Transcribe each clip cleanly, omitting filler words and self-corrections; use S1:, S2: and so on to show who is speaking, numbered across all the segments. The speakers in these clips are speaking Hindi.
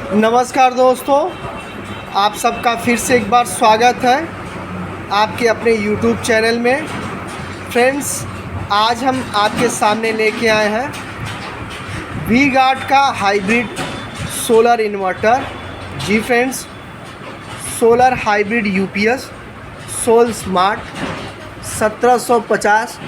S1: नमस्कार दोस्तों, आप सबका फिर से एक बार स्वागत है आपके अपने YouTube चैनल में। फ्रेंड्स, आज हम आपके सामने लेके आए हैं वी गार्ड का हाइब्रिड सोलर इन्वर्टर। जी friends, solar hybrid UPS sol smart 1750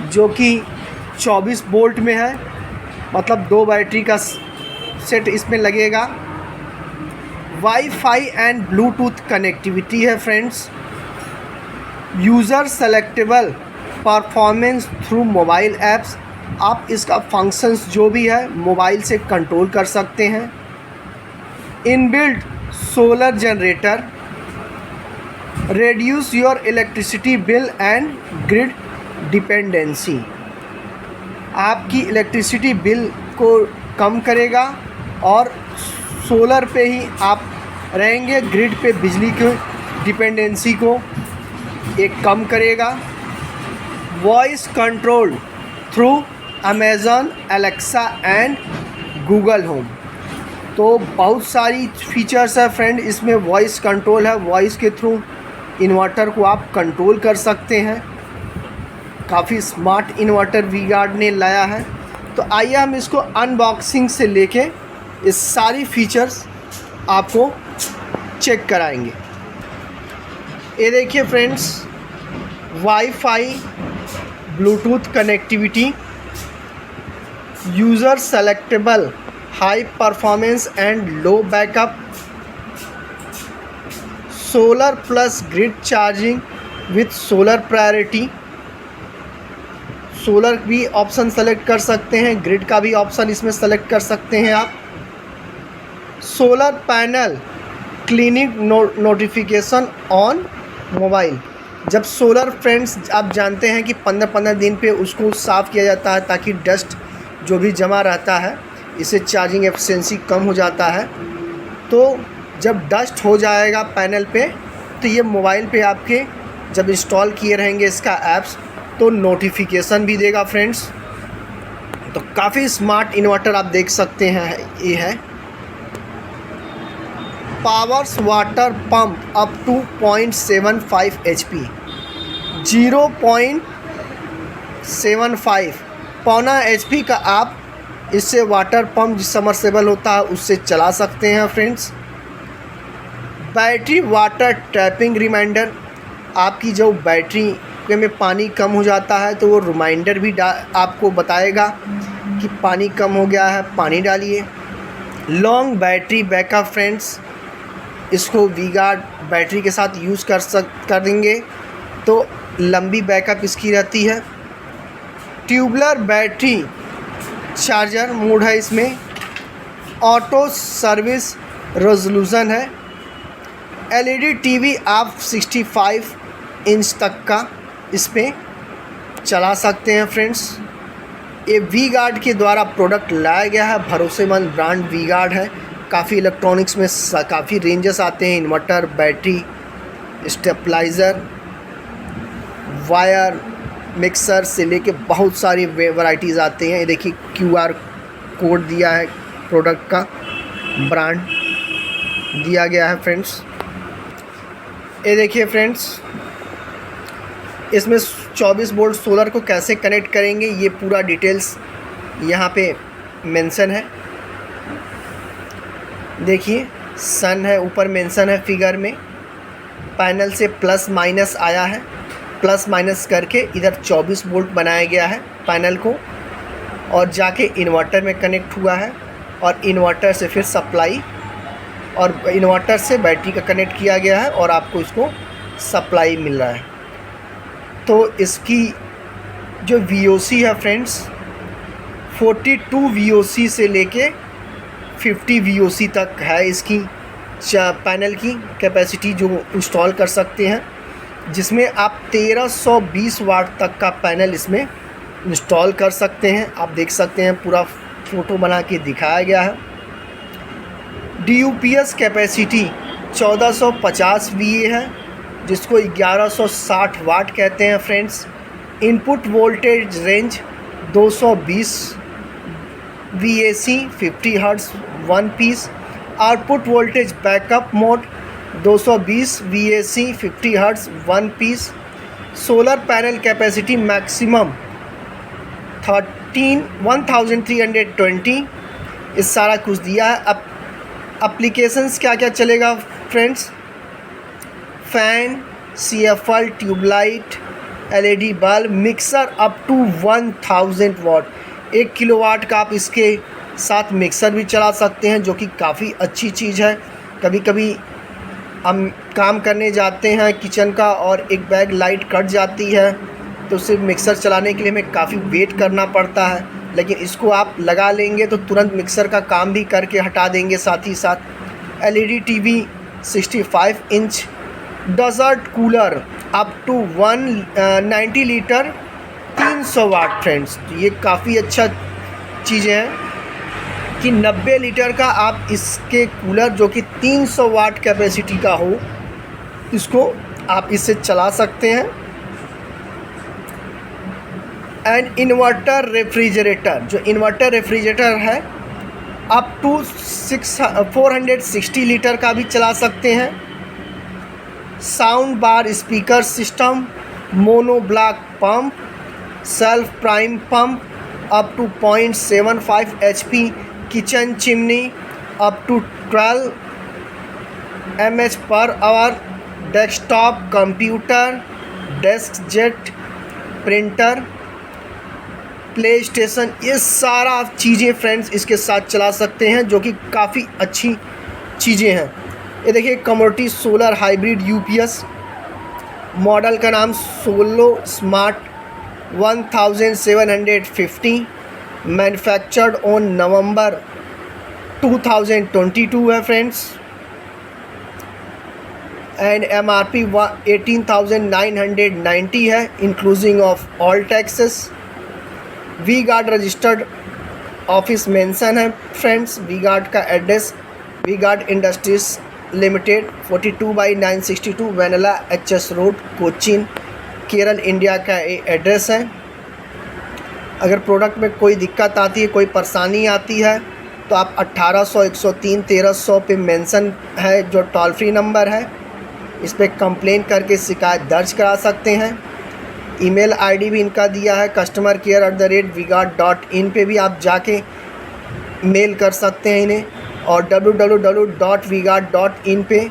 S1: जो कि 24 वोल्ट में है, मतलब 2 बैटरी का सेट इसमें लगेगा। वाईफाई एंड ब्लूटूथ कनेक्टिविटी है friends. User selectable performance through mobile apps, आप इसका फंक्शंस जो भी है मोबाइल से कंट्रोल कर सकते हैं। Inbuilt solar generator, reduce your electricity bill and grid dependency, आपकी इलेक्ट्रिसिटी बिल को कम करेगा और सोलर पे ही आप रहेंगे। ग्रिड पे बिजली के डिपेंडेंसी को एक कम करेगा। Voice control through Amazon Alexa and Google home, तो बहुत सारी फीचर्स है फ्रेंड इसमें। वॉइस कंट्रोल है, वॉइस के थ्रू इन्वर्टर को आप कंट्रोल कर सकते हैं। काफ़ी स्मार्ट इन्वर्टर वी गार्ड ने लाया है। तो आइए हम इसको अनबॉक्सिंग से लेके इस सारी फीचर्स आपको चेक कराएंगे। ये देखिए friends, wifi Bluetooth connectivity, user selectable high performance and low backup, solar plus grid charging with solar priority. Solar भी ऑप्शन सेलेक्ट कर सकते हैं, ग्रिड का भी ऑप्शन इसमें सेलेक्ट कर सकते हैं आप। Solar panel cleaning notification on mobile, जब सोलर फ्रेंड्स आप जानते हैं कि 15-15 दिन पे उसको साफ़ किया जाता है ताकि डस्ट जो भी जमा रहता है, इससे चार्जिंग एफिशिएंसी कम हो जाता है। तो जब डस्ट हो जाएगा पैनल पे, तो ये मोबाइल पे आपके जब इंस्टॉल किए रहेंगे इसका ऐप्स, तो नोटिफिकेशन भी देगा फ्रेंड्स। तो काफ़ी स्मार्ट इन्वर्टर आप देख सकते हैं। ये है powers water pump up to 0.75 HP, 0.75 पौना HP का आप इससे वाटर पंप समरसेबल होता है उससे चला सकते हैं friends. Battery water topping reminder, आपकी जो बैटरी में पानी कम हो जाता है तो वो रिमाइंडर भी आपको बताएगा कि पानी कम हो गया है, पानी डालिए। लॉन्ग बैटरी बैकअप फ्रेंड्स, इसको वी गार्ड बैटरी के साथ यूज़ कर देंगे तो लंबी बैकअप इसकी रहती है। ट्यूबलर बैटरी चार्जर मोड है इसमें। ऑटो सर्विस रेजोल्यूशन है। LED टीवी आप 65 इंच तक का इसमें चला सकते हैं फ्रेंड्स। ये वी गार्ड के द्वारा प्रोडक्ट लाया गया है, भरोसेमंद ब्रांड वी गार्ड है। काफ़ी इलेक्ट्रॉनिक्स में काफ़ी रेंजेस आते हैं, inverter, battery, stabiliser, wire, mixer से लेके बहुत सारी वैराइटीज़ आते हैं। ये देखिए QR कोड दिया है, प्रोडक्ट का ब्रांड दिया गया है फ्रेंड्स। ये देखिए फ्रेंड्स, इसमें 24 वोल्ट सोलर को कैसे कनेक्ट करेंगे ये पूरा डिटेल्स यहाँ पे मेंशन है। देखिए सन है, ऊपर मेंशन है फिगर में। पैनल से प्लस माइनस आया है, प्लस माइनस करके इधर 24 वोल्ट बनाया गया है पैनल को, और जाके इन्वर्टर में कनेक्ट हुआ है, और इन्वर्टर से फिर सप्लाई, और इन्वर्टर से बैटरी का कनेक्ट किया गया है और आपको इसको सप्लाई मिल रहा है। तो इसकी जो VOC है फ्रेंड्स, 42 VOC से लेके 50 VOC तक है इसकी पैनल की कैपेसिटी जो इंस्टॉल कर सकते हैं, जिसमें आप 1320 वाट तक का पैनल इसमें इंस्टॉल कर सकते हैं। आप देख सकते हैं, पूरा फ़ोटो बना के दिखाया गया है। DUPS कैपेसिटी 1450 VA है, जिसको 1160 वाट कहते हैं friends. Input voltage range 220 VAC 50 hertz 1 piece, output voltage backup mode 220 VAC 50 hertz 1 piece. Solar panel capacity maximum 1320। इस सारा कुछ दिया है। अब एप्लीकेशंस क्या क्या चलेगा friends, fan, CFL tubelight, LED bulb, mixer up to 1000 watt. 1 kilowatt का आप इसके साथ मिक्सर भी चला सकते हैं, जो कि काफ़ी अच्छी चीज़ है। कभी कभी हम काम करने जाते हैं किचन का और एक बैग लाइट कट जाती है, तो सिर्फ मिक्सर चलाने के लिए हमें काफ़ी वेट करना पड़ता है, लेकिन इसको आप लगा लेंगे तो तुरंत मिक्सर का काम भी करके हटा देंगे। साथ ही साथ LED TV 65 inch, desert cooler up to 190 litre 300 watt friends. तो ये काफ़ी अच्छा चीज़ें हैं कि 90 लीटर का आप इसके कूलर जो कि 300 वाट कैपेसिटी का हो, इसको आप इससे चला सकते हैं। एंड इन्वर्टर रेफ्रिजरेटर, जो इन्वर्टर रेफ्रिजरेटर है अप टू 460 लीटर का भी चला सकते हैं। Sound bar speaker system, mono block pump, self prime pump up to 0.75 HP, kitchen chimney up to 12 mAh पर hour, desktop computer, deskjet प्रिंटर, प्ले स्टेशन, ये सारा चीज़ें फ्रेंड्स इसके साथ चला सकते हैं, जो कि काफ़ी अच्छी चीज़ें हैं। ये देखिए commodity solar hybrid UPS, model का नाम solo smart 1750, manufactured on November 2022 है फ्रेंड्स। एंड MRP 18,990 है, including of all taxes. V-Guard registered office mention है फ्रेंड्स। V-Guard का address V-Guard industries limited 42/962 vanilla HS road, Cochin, Kerala, India का ये एड्रेस है। अगर प्रोडक्ट में कोई दिक्कत आती है, कोई परेशानी आती है, तो आप 1800 103 1300 पे मेंशन है जो टोल फ्री नंबर है, इस पर कंप्लेन करके शिकायत दर्ज करा सकते हैं। ईमेल ID भी इनका दिया है customercare@vguard.in पे भी आप जाके मेल कर सकते हैं इन्हें, और www.vguard.in पे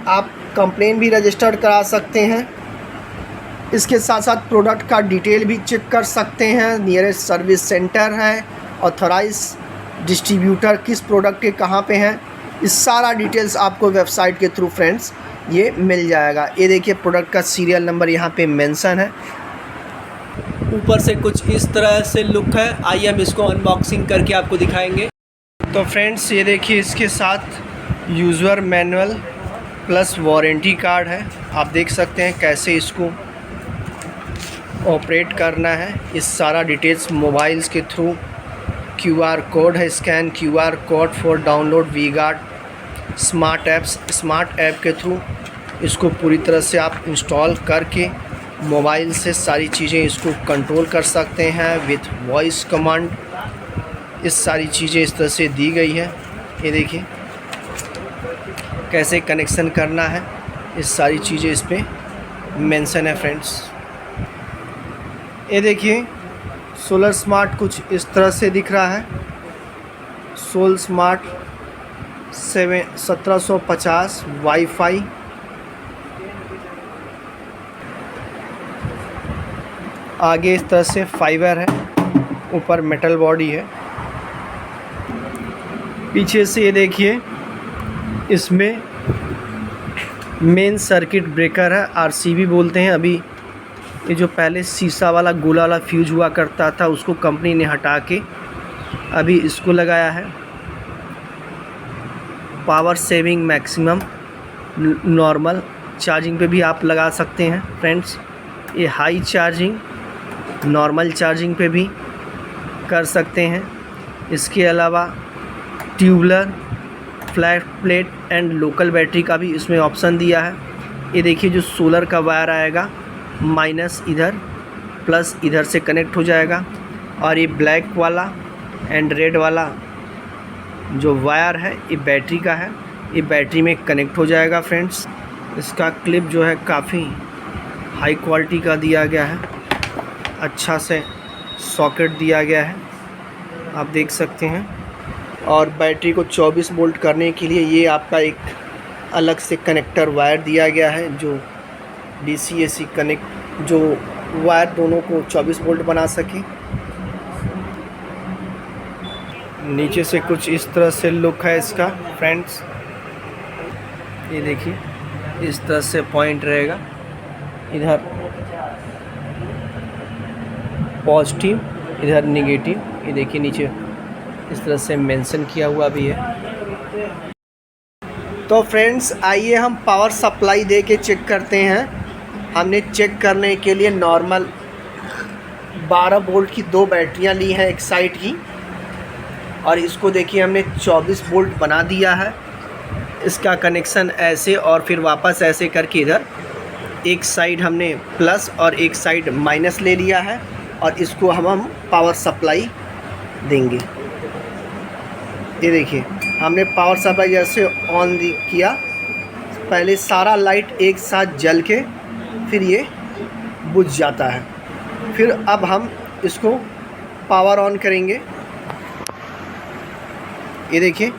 S1: आप कंप्लेन भी रजिस्टर्ड करा सकते हैं। इसके साथ साथ प्रोडक्ट का डिटेल भी चेक कर सकते हैं, नियरेस्ट सर्विस सेंटर है, ऑथराइज डिस्ट्रीब्यूटर किस प्रोडक्ट के कहाँ पे हैं, इस सारा डिटेल्स आपको वेबसाइट के थ्रू फ्रेंड्स ये मिल जाएगा। ये देखिए प्रोडक्ट का सीरियल नंबर यहाँ पे मेंशन है।
S2: ऊपर से कुछ इस तरह से लुक है। आइए हम इसको अनबॉक्सिंग करके आपको दिखाएंगे।
S1: तो फ्रेंड्स ये देखिए इसके साथ user manual plus warranty card है। आप देख सकते हैं कैसे इसको ऑपरेट करना है, इस सारा डिटेल्स मोबाइल्स के थ्रू। QR कोड है, scan QR code for download V-Guard smart apps. Smart app के थ्रू इसको पूरी तरह से आप इंस्टॉल करके मोबाइल से सारी चीज़ें इसको कंट्रोल कर सकते हैं विथ वॉइस कमांड। इस सारी चीज़ें इस तरह से दी गई है। ये देखिए कैसे कनेक्शन करना है, इस सारी चीज़ें इस पर मेंशन है फ्रेंड्स। ये देखिए सोलर स्मार्ट कुछ इस तरह से दिख रहा है। सोल स्मार्ट 1750 वाईफाई, आगे इस तरह से फाइबर है, ऊपर मेटल बॉडी है। पीछे से ये देखिए इसमें मेन सर्किट ब्रेकर है, RCB बोलते हैं। अभी ये जो पहले शीशा वाला गोला वाला फ्यूज हुआ करता था उसको कंपनी ने हटा के अभी इसको लगाया है। Power saving maximum, normal charging पे भी आप लगा सकते हैं फ्रेंड्स। ये हाई चार्जिंग, नॉर्मल चार्जिंग पे भी कर सकते हैं। इसके अलावा tubular, flat plate and local battery का भी इसमें ऑप्शन दिया है। ये देखिए जो सोलर का वायर आएगा माइनस इधर प्लस इधर से कनेक्ट हो जाएगा, और ये ब्लैक वाला एंड रेड वाला जो वायर है ये बैटरी का है, ये बैटरी में कनेक्ट हो जाएगा फ्रेंड्स। इसका क्लिप जो है काफ़ी हाई क्वालिटी का दिया गया है, अच्छा से सॉकेट दिया गया है, आप देख सकते हैं। और बैटरी को 24 वोल्ट करने के लिए ये आपका एक अलग से कनेक्टर वायर दिया गया है, जो DC AC कनेक्ट, जो वायर दोनों को 24 वोल्ट बना सके। नीचे से कुछ इस तरह से लुक है इसका फ्रेंड्स, ये देखिए इस तरह से पॉइंट रहेगा, इधर पॉजिटिव इधर नेगेटिव, ये देखिए नीचे इस तरह से मेंशन किया हुआ भी है। तो फ्रेंड्स आइए हम पावर सप्लाई दे के चेक करते हैं। हमने चेक करने के लिए नॉर्मल 12 वोल्ट की 2 बैटरियां ली हैं एक साइड की, और इसको देखिए हमने 24 वोल्ट बना दिया है। इसका कनेक्शन ऐसे और फिर वापस ऐसे करके इधर एक साइड हमने प्लस और एक साइड माइनस ले लिया है, और इसको हम पावर सप्लाई देंगे। ये देखिए हमने पावर सप्लाई जैसे ऑन किया, पहले सारा लाइट एक साथ जल के फिर ये बुझ जाता है। फिर अब हम इसको पावर ऑन करेंगे। ये देखिए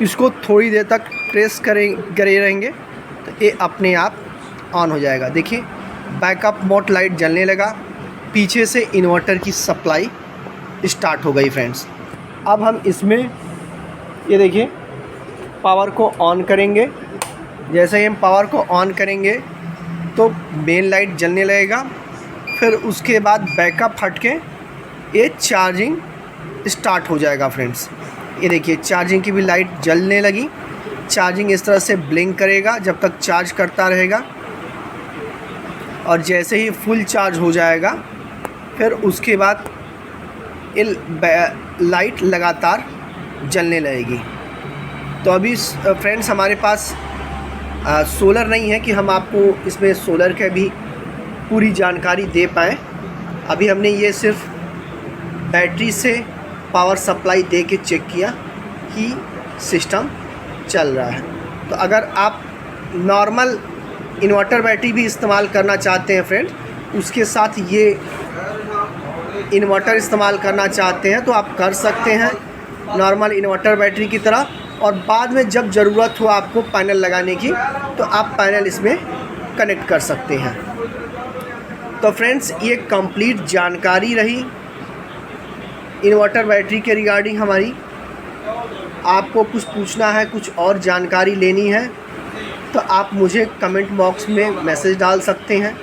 S1: इसको थोड़ी देर तक प्रेस करे रहेंगे तो ये अपने आप ऑन हो जाएगा। देखिए बैकअप मोड लाइट जलने लगा, पीछे से इन्वर्टर की सप्लाई स्टार्ट हो गई फ्रेंड्स। अब हम इसमें ये देखिए पावर को ऑन करेंगे। जैसे ही हम पावर को ऑन करेंगे तो मेन लाइट जलने लगेगा, फिर उसके बाद बैकअप हट के ये चार्जिंग स्टार्ट हो जाएगा फ्रेंड्स। ये देखिए चार्जिंग की भी लाइट जलने लगी, चार्जिंग इस तरह से ब्लिंक करेगा जब तक चार्ज करता रहेगा, और जैसे ही फुल चार्ज हो जाएगा फिर उसके बाद ये लाइट लगातार जलने लगेगी। तो अभी फ्रेंड्स हमारे पास सोलर नहीं है कि हम आपको इसमें सोलर के भी पूरी जानकारी दे पाएँ। अभी हमने ये सिर्फ बैटरी से पावर सप्लाई दे के चेक किया कि सिस्टम चल रहा है। तो अगर आप नॉर्मल इन्वर्टर बैटरी भी इस्तेमाल करना चाहते हैं फ्रेंड, उसके साथ ये इन्वर्टर इस्तेमाल करना चाहते हैं तो आप कर सकते हैं नॉर्मल इन्वर्टर बैटरी की तरह, और बाद में जब ज़रूरत हो आपको पैनल लगाने की तो आप पैनल इसमें कनेक्ट कर सकते हैं। तो फ्रेंड्स ये कंप्लीट जानकारी रही इन्वर्टर बैटरी के रिगार्डिंग हमारी। आपको कुछ पूछना है, कुछ और जानकारी लेनी है तो आप मुझे कमेंट बॉक्स में मैसेज डाल सकते हैं,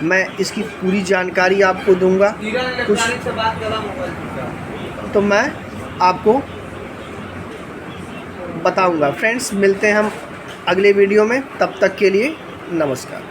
S1: मैं इसकी पूरी जानकारी आपको दूंगा। कुछ तो मैं आपको बताऊंगा। फ्रेंड्स मिलते हैं हम अगले वीडियो में, तब तक के लिए नमस्कार।